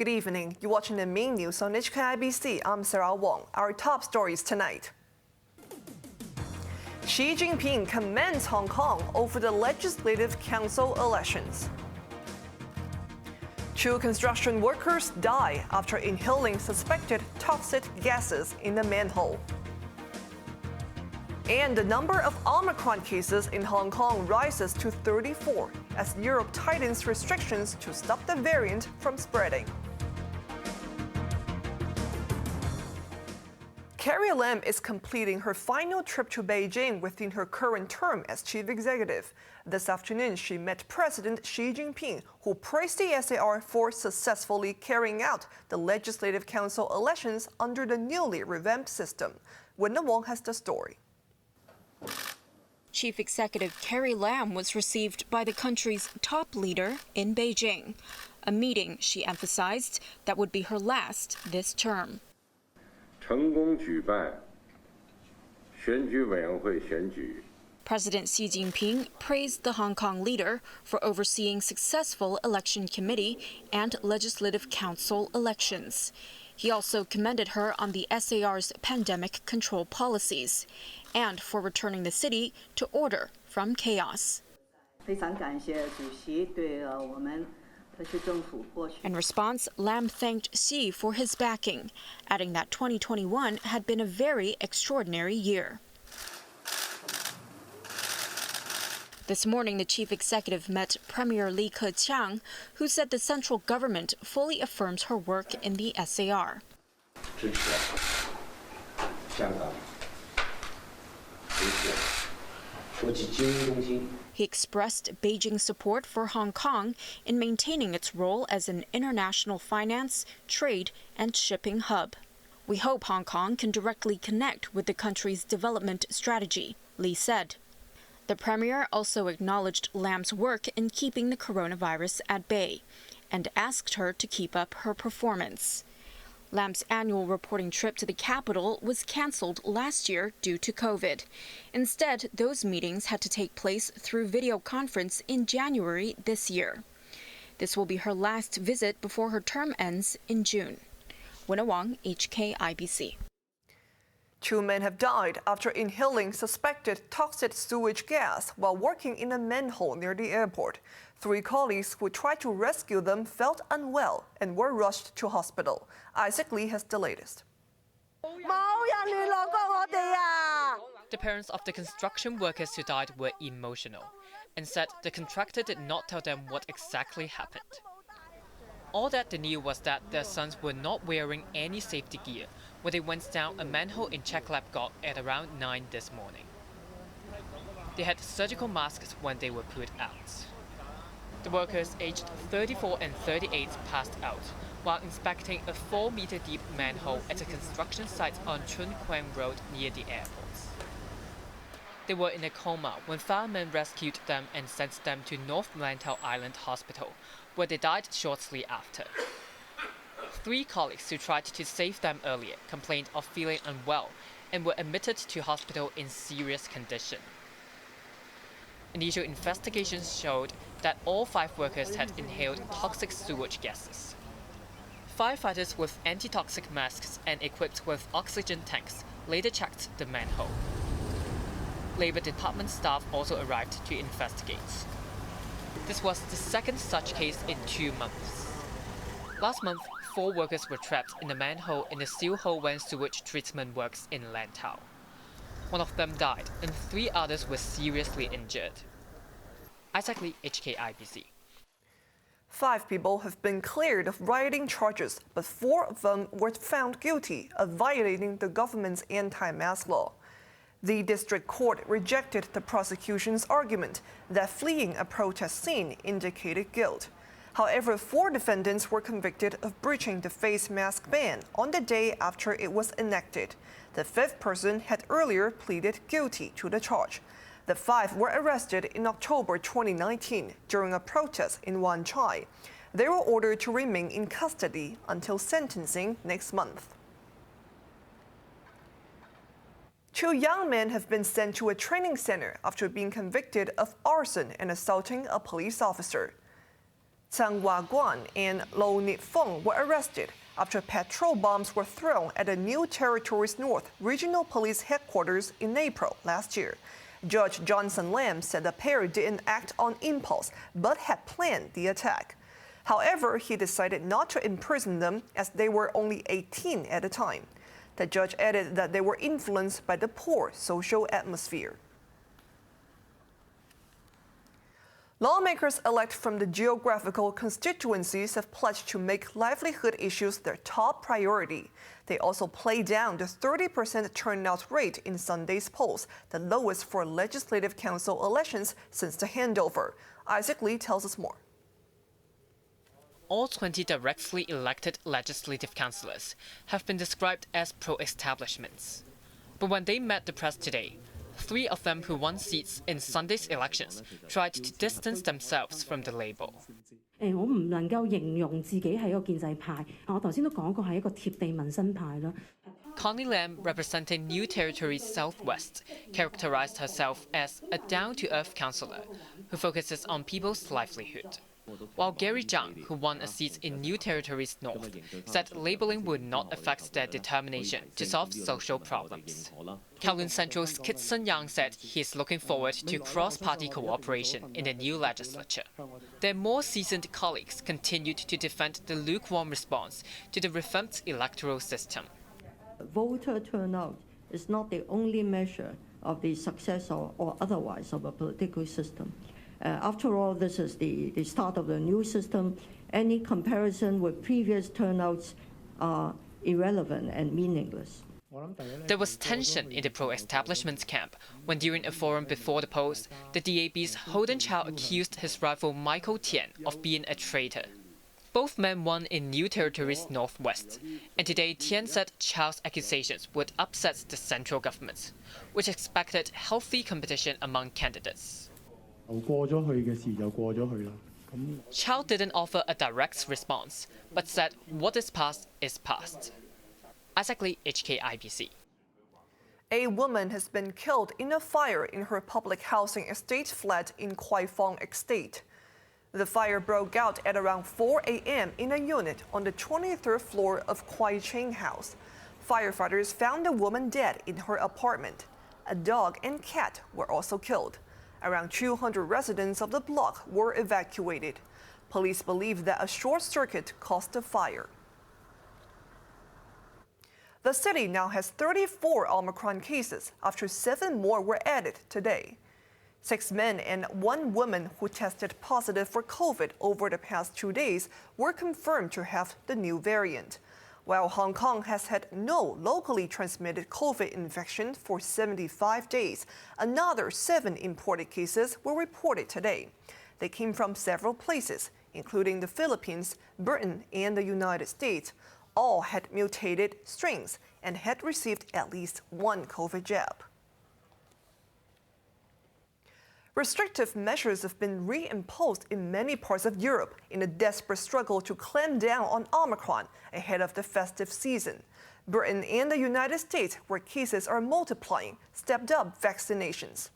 Good evening. You're watching the main news on HKIBC. I'm Sarah Wong. Our top stories tonight. Xi Jinping commends Hong Kong over the Legislative Council elections. 2 construction workers die after inhaling suspected toxic gases in a manhole. And the number of Omicron cases in Hong Kong rises to 34 as Europe tightens restrictions to stop the variant from spreading. Carrie is completing her final trip to Beijing within her current term as chief executive. This afternoon, she met President Xi Jinping, who praised the SAR for successfully carrying out the Legislative Council elections under the newly revamped system. Wong has the story. Chief Executive Carrie was received by the country's top leader in Beijing, a meeting, she emphasized, that would be her last this term. 成功举办选举委员会选举。 President Xi Jinping praised the Hong Kong leader for overseeing successful election committee and legislative council elections. He also commended her on the SAR's pandemic control policies and for returning the city to order from chaos. 非常感谢主席对我们 In response, Lam thanked Xi for his backing, adding that 2021 had been a very extraordinary year. This morning, the chief executive met Premier Li Keqiang, who said the central government fully affirms her work in the SAR. He expressed Beijing's support for Hong Kong in maintaining its role as an international finance, trade, and shipping hub. We hope Hong Kong can directly connect with the country's development strategy, Li said. The premier also acknowledged Lam's work in keeping the coronavirus at bay and asked her to keep up her performance. Lam's annual reporting trip to the capital was cancelled last year due to COVID. Instead, those meetings had to take place through video conference in January this year. This will be her last visit before her term ends in June. Wong, HKIBC. 2 men have died after inhaling suspected toxic sewage gas while working in a manhole near the airport. 3 colleagues who tried to rescue them felt unwell and were rushed to hospital. Isaac Lee has the latest. The parents of the construction workers who died were emotional and said the contractor did not tell them what exactly happened. All that they knew was that their sons were not wearing any safety gear when they went down a manhole in Chaklapgok at around 9 this morning. They had surgical masks when they were put out. The workers aged 34 and 38 passed out while inspecting a 4-meter-deep manhole at a construction site on Chun Kwang Road near the airport. They were in a coma when firemen rescued them and sent them to North Lantau Island Hospital, where they died shortly after. 3 colleagues who tried to save them earlier complained of feeling unwell and were admitted to hospital in serious condition. Initial investigations showed that all 5 workers had inhaled toxic sewage gases. Firefighters with anti-toxic masks and equipped with oxygen tanks later checked the manhole. Labor Department staff also arrived to investigate. This was the second such case in 2 months. Last month, 4 workers were trapped in a manhole in the Siu Ho Wan sewage treatment works in Lantau. 1 of them died and 3 others were seriously injured. Isaac Lee, HKIBC. 5 people have been cleared of rioting charges, but 4 of them were found guilty of violating the government's anti-mask law. The district court rejected the prosecution's argument that fleeing a protest scene indicated guilt. However, 4 defendants were convicted of breaching the face mask ban on the day after it was enacted. The 5th person had earlier pleaded guilty to the charge. The 5 were arrested in October 2019 during a protest in Wan Chai. They were ordered to remain in custody until sentencing next month. 2 young men have been sent to a training center after being convicted of arson and assaulting a police officer. Zhang Waguan and Lo Nifeng were arrested after petrol bombs were thrown at the New Territories North Regional Police Headquarters in April last year. Judge Johnson Lam said the pair didn't act on impulse but had planned the attack. However, he decided not to imprison them as they were only 18 at the time. The judge added that they were influenced by the poor social atmosphere. Lawmakers elected from the geographical constituencies have pledged to make livelihood issues their top priority. They also played down the 30% turnout rate in Sunday's polls, the lowest for Legislative Council elections since the handover. Isaac Lee tells us more. All 20 directly elected legislative councillors have been described as pro-establishments. But when they met the press today, 3 of them who won seats in Sunday's elections tried to distance themselves from the label. 我唔能夠形容自己係一個建制派，我頭先都講過係一個貼地民生派啦。 Connie Lam, representing New Territories Southwest, characterized herself as a down-to-earth councillor who focuses on people's livelihood. While Gary Zhang, who won a seat in New Territories North, said labeling would not affect their determination to solve social problems. Kowloon Central's Kit Sun Yang said he is looking forward to cross-party cooperation in the new legislature. Their more seasoned colleagues continued to defend the lukewarm response to the reformed electoral system. Voter turnout is not the only measure of the success or otherwise of a political system. After all, this is the start of the new system. Any comparison with previous turnouts are irrelevant and meaningless. There was tension in the pro-establishment camp when, during a forum before the polls, the DAB's Holden Chow accused his rival Michael Tian of being a traitor. Both men won in New Territories Northwest, and today Tian said Chow's accusations would upset the central government, which expected healthy competition among candidates. Chow didn't offer a direct response, but said what is past is past. Isaac Lee, HKIBC. A woman has been killed in a fire in her public housing estate flat in Kwai Fong Estate. The fire broke out at around 4 a.m. in a unit on the 23rd floor of Kwai Ching House. Firefighters found the woman dead in her apartment. A dog and cat were also killed. Around 200 residents of the block were evacuated. Police believe that a short circuit caused the fire. The city now has 34 Omicron cases after 7 more were added today. 6 men and 1 woman who tested positive for COVID over the past 2 days were confirmed to have the new variant. While Hong Kong has had no locally transmitted COVID infection for 75 days, another 7 imported cases were reported today. They came from several places, including the Philippines, Britain, and the United States. All had mutated strains and had received at least 1 COVID jab. Restrictive measures have been reimposed in many parts of Europe in a desperate struggle to clamp down on Omicron ahead of the festive season. Britain and the United States, where cases are multiplying, stepped up vaccinations.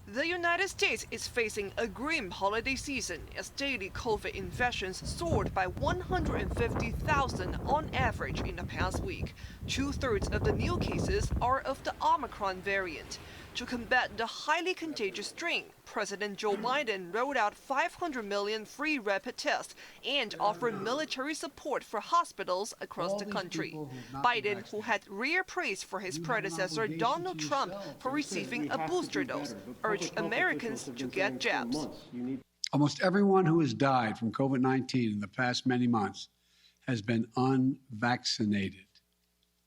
The United States is facing a grim holiday season as daily COVID infections soared by 150,000 on average in the past week. 2/3 of the new cases are of the Omicron variant. To combat the highly contagious strain, President Joe Biden rolled out 500 million free rapid tests and offered military support for hospitals across the country. Biden, who had rare praise for his predecessor Donald Trump for receiving a booster dose, urged Americans to get jabs. Almost everyone who has died from COVID-19 in the past many months has been unvaccinated.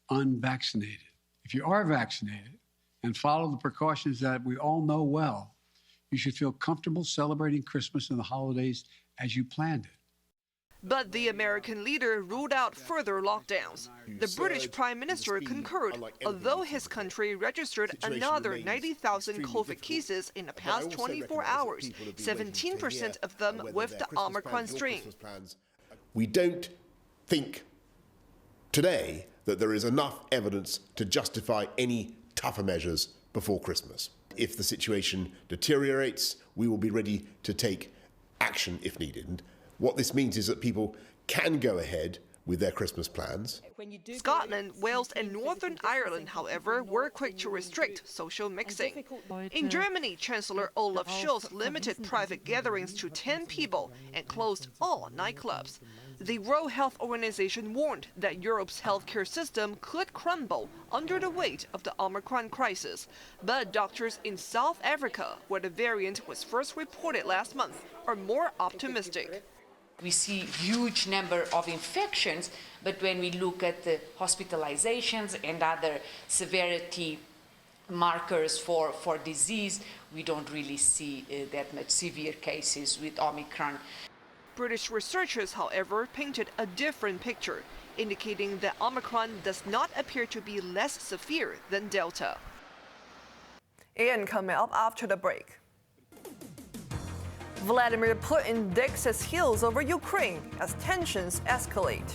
Unvaccinated. If you are vaccinated and follow the precautions that we all know well, you should feel comfortable celebrating Christmas and the holidays as you planned it. But the American leader ruled out further lockdowns. The British Prime Minister concurred, although his country registered another 90,000 COVID cases in the past 24 hours, 17% of them with the Omicron strain. We don't think today that there is enough evidence to justify any tougher measures before Christmas. If the situation deteriorates, we will be ready to take action if needed. And what this means is that people can go ahead with their Christmas plans. Scotland, Wales and Northern Ireland, however, were quick to restrict social mixing. In Germany, Chancellor Olaf Scholz limited private gatherings to 10 people and closed all nightclubs. The World Health Organization warned that Europe's healthcare system could crumble under the weight of the Omicron crisis. But doctors in South Africa, where the variant was first reported last month, are more optimistic. We see huge number of infections, but when we look at the hospitalizations and other severity markers for disease, we don't really see that much severe cases with Omicron. British researchers, however, painted a different picture, indicating that Omicron does not appear to be less severe than Delta. And coming up after the break. Vladimir Putin digs his heels over Ukraine as tensions escalate.